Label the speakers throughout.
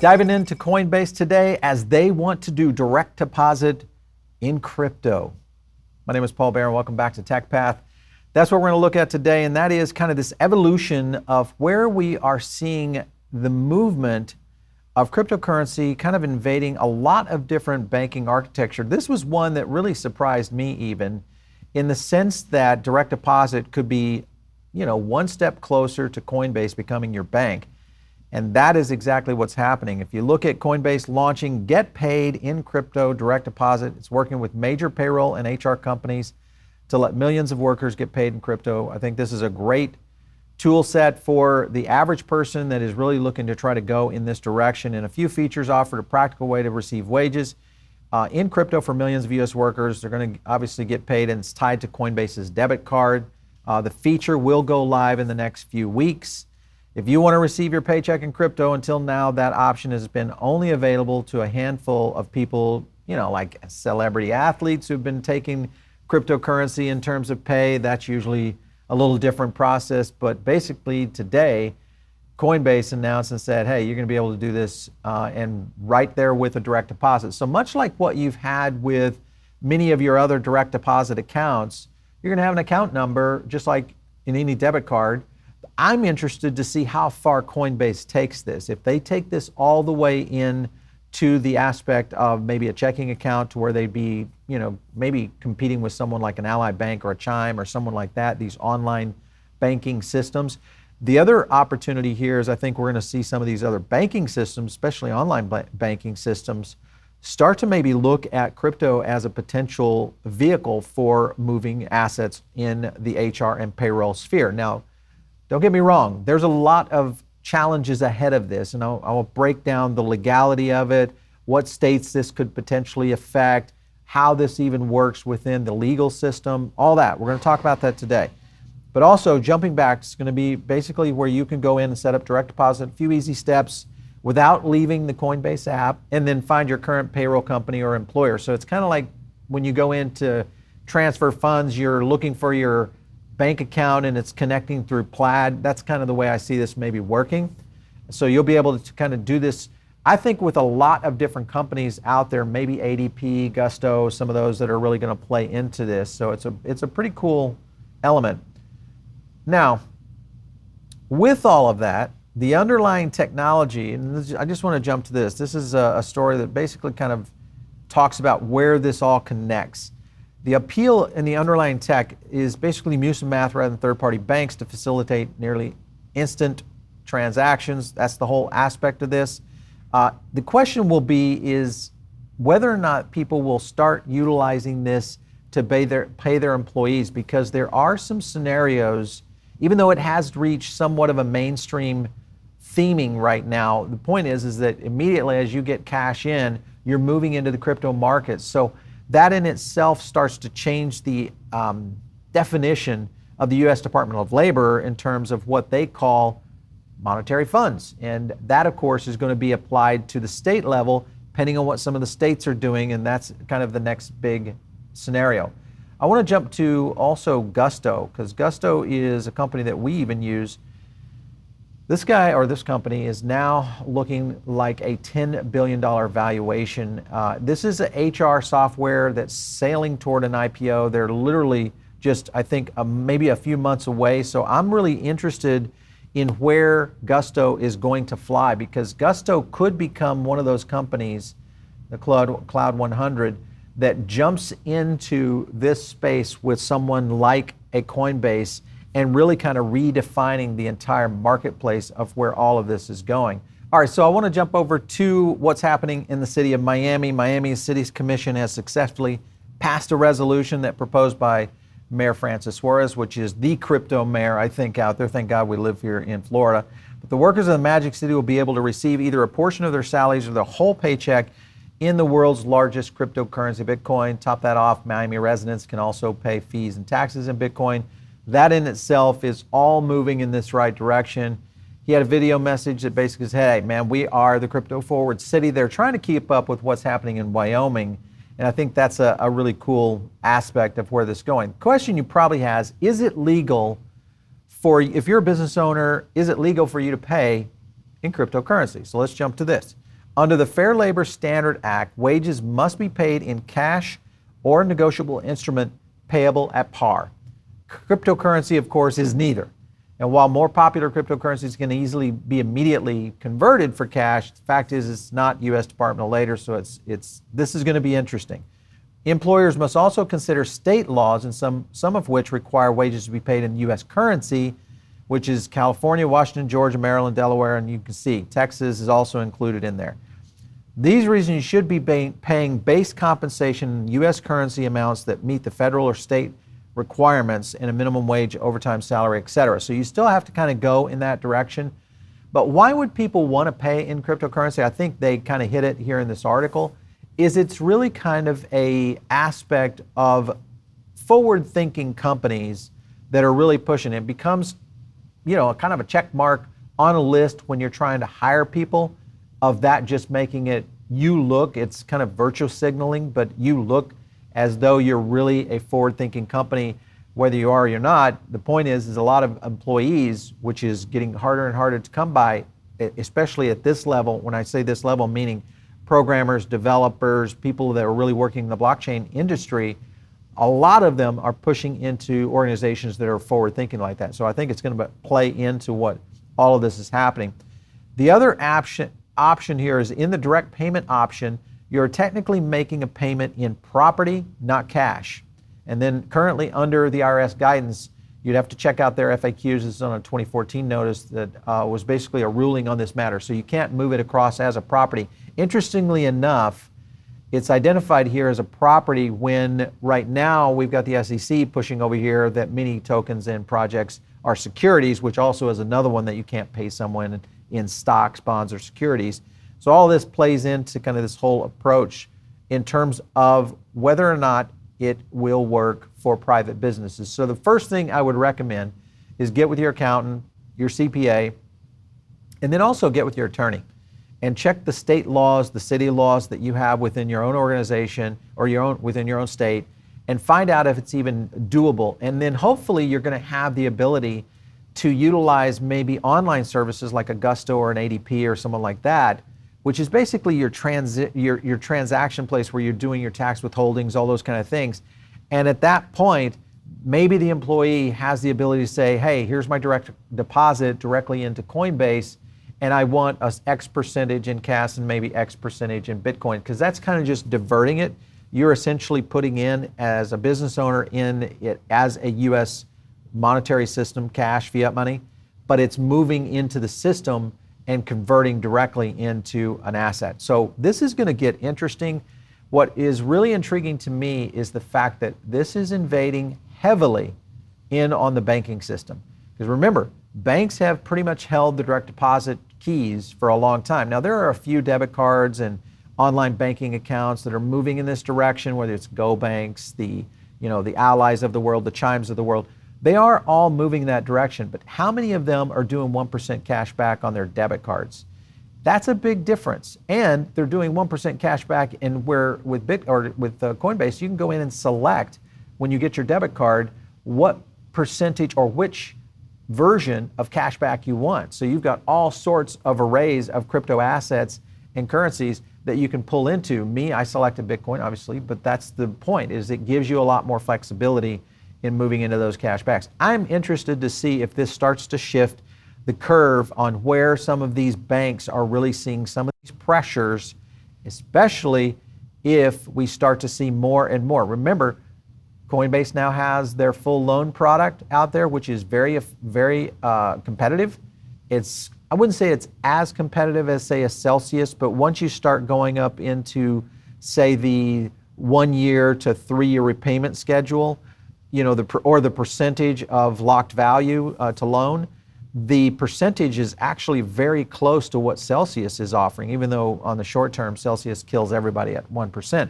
Speaker 1: Diving into Coinbase today as they want to do direct deposit in crypto. My name is Paul Barron. Welcome back to Tech Path. That's what we're going to look at today, and that is kind of this evolution of where we are seeing the movement of cryptocurrency kind of invading a lot of different banking architecture. This was one that really surprised me even in the sense that direct deposit could be, one step closer to Coinbase becoming your bank. And that is exactly what's happening. If you look at Coinbase launching Get Paid in Crypto Direct Deposit, it's working with major payroll and HR companies to let millions of workers get paid in crypto. I think this is a great tool set for the average person that is really looking to try to go in this direction. And a few features offered a practical way to receive wages in crypto for millions of US workers. They're going to obviously get paid, and it's tied to Coinbase's debit card. The feature will go live in the next few weeks. If you want to receive your paycheck in crypto, until now, that option has been only available to a handful of people, like celebrity athletes who've been taking cryptocurrency in terms of pay. That's usually a little different process. But basically today, Coinbase announced and said, hey, you're going to be able to do this and right there with a direct deposit. So much like what you've had with many of your other direct deposit accounts, you're going to have an account number just like in any debit card. I'm interested to see how far Coinbase takes this. If they take this all the way in to the aspect of maybe a checking account to where they'd be, maybe competing with someone like an Ally Bank or a Chime or someone like that, these online banking systems. The other opportunity here is I think we're going to see some of these other banking systems, especially online banking systems, start to maybe look at crypto as a potential vehicle for moving assets in the HR and payroll sphere. Now, don't get me wrong, there's a lot of challenges ahead of this, and I'll break down the legality of it, what states this could potentially affect, how this even works within the legal system, all that. We're going to talk about that today. But also, jumping back, it's going to be basically where you can go in and set up direct deposit, a few easy steps without leaving the Coinbase app, and then find your current payroll company or employer. So it's kind of like when you go in to transfer funds, you're looking for your bank account and it's connecting through Plaid. That's kind of the way I see this maybe working. So you'll be able to kind of do this, I think, with a lot of different companies out there, maybe ADP, Gusto, some of those that are really going to play into this. So it's a pretty cool element. Now, with all of that, the underlying technology, and I just want to jump to this. This is a story that basically kind of talks about where this all connects. The appeal in the underlying tech is basically use of math rather than third-party banks to facilitate nearly instant transactions. That's the whole aspect of this. The question will be is whether or not people will start utilizing this to pay their employees, because there are some scenarios, even though it has reached somewhat of a mainstream theming right now, the point is that immediately as you get cash in, you're moving into the crypto markets. So that in itself starts to change the definition of the U.S. Department of Labor in terms of what they call monetary funds. And that, of course, is going to be applied to the state level, depending on what some of the states are doing, and that's kind of the next big scenario. I want to jump to also Gusto, because Gusto is a company that we even use. This guy or this company is now looking like a $10 billion valuation. This is an HR software that's sailing toward an IPO. They're literally just, I think, maybe a few months away. So I'm really interested in where Gusto is going to fly, because Gusto could become one of those companies, the Cloud 100, that jumps into this space with someone like a Coinbase and really kind of redefining the entire marketplace of where all of this is going. All right, so I want to jump over to what's happening in the city of Miami. Miami City's Commission has successfully passed a resolution that proposed by Mayor Francis Suarez, which is the crypto mayor, I think, out there. Thank God we live here in Florida. But the workers of the Magic City will be able to receive either a portion of their salaries or the whole paycheck in the world's largest cryptocurrency, Bitcoin. Top that off, Miami residents can also pay fees and taxes in Bitcoin. That in itself is all moving in this right direction. He had a video message that basically said, hey, man, we are the crypto forward city. They're trying to keep up with what's happening in Wyoming. And I think that's a really cool aspect of where this is going. The question you probably has, is it legal for, if you're a business owner, is it legal for you to pay in cryptocurrency? So let's jump to this. Under the Fair Labor Standard Act, wages must be paid in cash or negotiable instrument payable at par. Cryptocurrency, of course, is neither. And while more popular cryptocurrencies can easily be immediately converted for cash, the fact is it's not U.S. Department of Labor, so this is going to be interesting. Employers must also consider state laws, and some of which require wages to be paid in U.S. currency, which is California, Washington, Georgia, Maryland, Delaware, and you can see Texas is also included in there. These reasons you should be paying base compensation in U.S. currency amounts that meet the federal or state requirements in a minimum wage, overtime salary, etc. So you still have to kind of go in that direction. But why would people want to pay in cryptocurrency? I think they kind of hit it here in this article. It's really kind of a aspect of forward-thinking companies that are really pushing it. It becomes, kind of a check mark on a list when you're trying to hire people, of that just making it, it's kind of virtue signaling, but you look as though you're really a forward-thinking company, whether you are or you're not. The point is a lot of employees, which is getting harder and harder to come by, especially at this level. When I say this level, meaning programmers, developers, people that are really working in the blockchain industry, a lot of them are pushing into organizations that are forward-thinking like that. So I think it's going to play into what all of this is happening. The other option here is in the direct payment option, you're technically making a payment in property, not cash. And then currently under the IRS guidance, you'd have to check out their FAQs. This is on a 2014 notice that was basically a ruling on this matter. So you can't move it across as a property. Interestingly enough, it's identified here as a property when right now we've got the SEC pushing over here that many tokens and projects are securities, which also is another one that you can't pay someone in stocks, bonds, or securities. So all this plays into kind of this whole approach in terms of whether or not it will work for private businesses. So the first thing I would recommend is get with your accountant, your CPA, and then also get with your attorney and check the state laws, the city laws that you have within your own organization or within your own state, and find out if it's even doable. And then hopefully you're going to have the ability to utilize maybe online services like Augusto or an ADP or someone like that, which is basically your transaction place where you're doing your tax withholdings, all those kind of things. And at that point, maybe the employee has the ability to say, hey, here's my direct deposit directly into Coinbase, and I want X percentage in cash and maybe X percentage in Bitcoin, because that's kind of just diverting it. You're essentially putting in, as a business owner, in it as a U.S. monetary system, cash, fiat money, but it's moving into the system and converting directly into an asset. So this is going to get interesting. What is really intriguing to me is the fact that this is invading heavily in on the banking system. Because remember, banks have pretty much held the direct deposit keys for a long time. Now there are a few debit cards and online banking accounts that are moving in this direction, whether it's Go Banks, the Allies of the world, the Chimes of the world. They are all moving in that direction, but how many of them are doing 1% cash back on their debit cards? That's a big difference. And they're doing 1% cash back, and where with Coinbase, you can go in and select when you get your debit card what percentage or which version of cash back you want. So you've got all sorts of arrays of crypto assets and currencies that you can pull into. I selected Bitcoin, obviously, but that's the point, is it gives you a lot more flexibility in moving into those cash backs. I'm interested to see if this starts to shift the curve on where some of these banks are really seeing some of these pressures, especially if we start to see more and more. Remember, Coinbase now has their full loan product out there, which is very, very competitive. I wouldn't say it's as competitive as, say, a Celsius, but once you start going up into, say, the 1 year to 3 year repayment schedule, or the percentage of locked value to loan, the percentage is actually very close to what Celsius is offering, even though on the short term, Celsius kills everybody at 1%.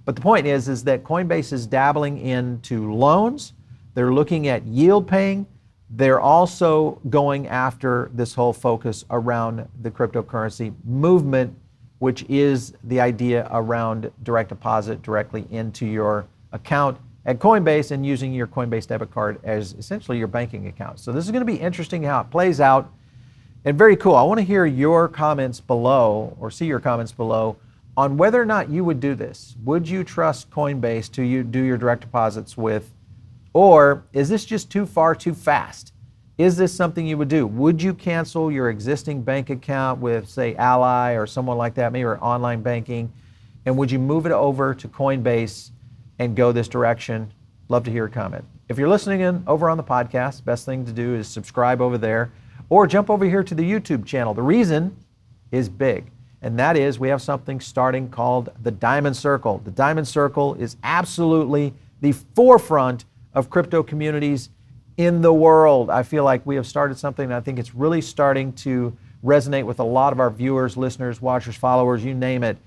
Speaker 1: But the point is that Coinbase is dabbling into loans. They're looking at yield paying. They're also going after this whole focus around the cryptocurrency movement, which is the idea around direct deposit directly into your account at Coinbase and using your Coinbase debit card as essentially your banking account. So this is going to be interesting how it plays out. And very cool. I want to hear your comments below, or see your comments below, on whether or not you would do this. Would you trust Coinbase to do your direct deposits with? Or is this just too far, too fast? Is this something you would do? Would you cancel your existing bank account with, say, Ally or someone like that, maybe or online banking, and would you move it over to Coinbase and go this direction? Love to hear a comment. If you're listening in over on the podcast, best thing to do is subscribe over there or jump over here to the YouTube channel. The reason is big, and that is we have something starting called the Diamond Circle. The Diamond Circle is absolutely the forefront of crypto communities in the world. I feel like we have started something, and I think it's really starting to resonate with a lot of our viewers, listeners, watchers, followers, you name it.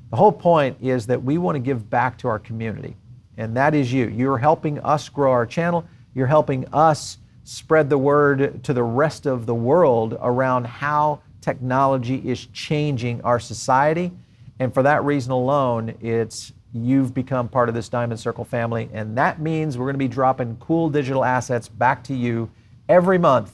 Speaker 1: The whole point is that we want to give back to our community, and that is you. You're helping us grow our channel. You're helping us spread the word to the rest of the world around how technology is changing our society. And for that reason alone, you've become part of this Diamond Circle family, and that means we're going to be dropping cool digital assets back to you every month.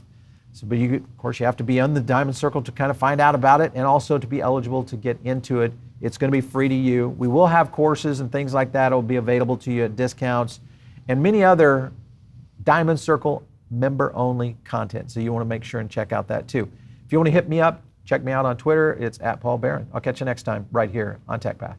Speaker 1: So, but of course, you have to be on the Diamond Circle to kind of find out about it, and also to be eligible to get into it. It's going to be free to you. We will have courses and things like that. It'll be available to you at discounts, and many other Diamond Circle member-only content. So you want to make sure and check out that too. If you want to hit me up, check me out on Twitter. It's @PaulBaron. I'll catch you next time right here on TechPath.